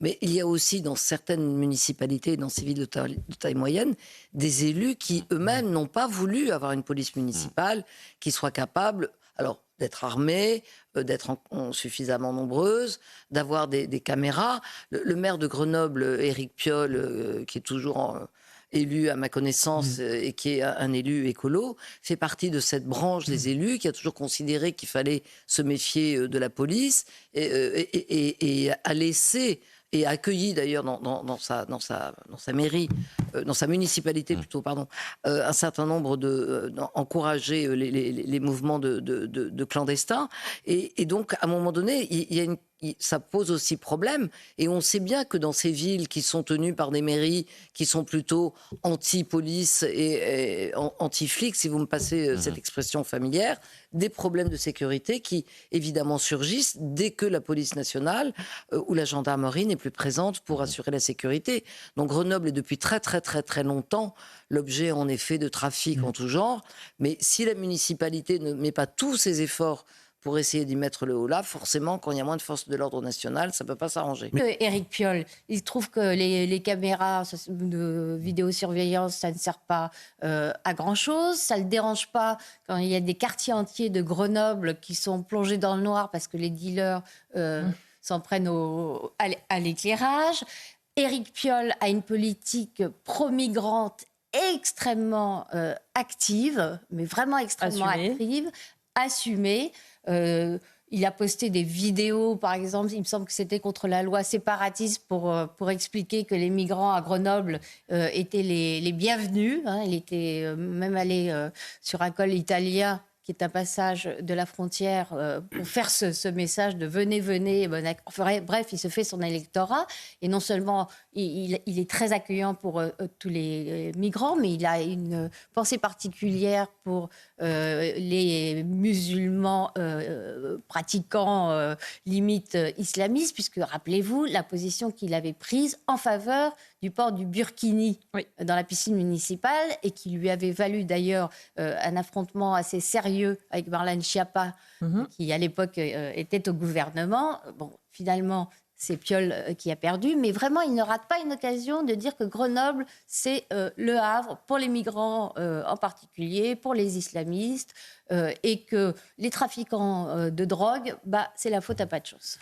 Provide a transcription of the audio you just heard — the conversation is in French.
Mais il y a aussi dans certaines municipalités, dans ces villes de taille moyenne, des élus qui eux-mêmes n'ont pas voulu avoir une police municipale qui soit capable, alors d'être armée, d'être suffisamment nombreuse, d'avoir des caméras. Le maire de Grenoble, Éric Piolle, qui est toujours élu à ma connaissance et qui est un élu écolo, fait partie de cette branche des élus qui a toujours considéré qu'il fallait se méfier de la police et a laissé et a accueilli d'ailleurs dans sa mairie, dans sa municipalité plutôt, pardon, un certain nombre encourager les mouvements de clandestins. Et donc, à un moment donné, ça pose aussi problème. Et on sait bien que dans ces villes qui sont tenues par des mairies qui sont plutôt anti-police et anti-flics, si vous me passez cette expression familière, des problèmes de sécurité qui, évidemment, surgissent dès que la police nationale ou la gendarmerie n'est plus présente pour assurer la sécurité. Donc Grenoble est depuis très, très, très, très longtemps l'objet, en effet, de trafic en tout genre. Mais si la municipalité ne met pas tous ses efforts pour essayer d'y mettre le haut là, forcément, quand il y a moins de forces de l'ordre nationales, ça ne peut pas s'arranger. Éric Piolle, il trouve que les caméras de vidéosurveillance, ça ne sert pas à grand-chose. Ça ne le dérange pas quand il y a des quartiers entiers de Grenoble qui sont plongés dans le noir parce que les dealers s'en prennent à l'éclairage. Éric Piolle a une politique pro-migrante extrêmement active, mais vraiment extrêmement active, assumée. Il a posté des vidéos, par exemple, il me semble que c'était contre la loi séparatiste pour expliquer que les migrants à Grenoble étaient les bienvenus. Hein. Il était même allé sur un col italien qui est un passage de la frontière pour faire ce message de venez, venez. Bref, il se fait son électorat. Et non seulement il est très accueillant pour tous les migrants, mais il a une pensée particulière pour les musulmans pratiquants limite islamistes, puisque rappelez-vous la position qu'il avait prise en faveur du port du burkini dans la piscine municipale et qui lui avait valu d'ailleurs un affrontement assez sérieux avec Marlène Schiappa, qui à l'époque était au gouvernement. Bon, finalement, c'est Piolle qui a perdu, mais vraiment, il ne rate pas une occasion de dire que Grenoble, c'est le Havre pour les migrants en particulier, pour les islamistes, et que les trafiquants de drogue, c'est la faute à pas de chance.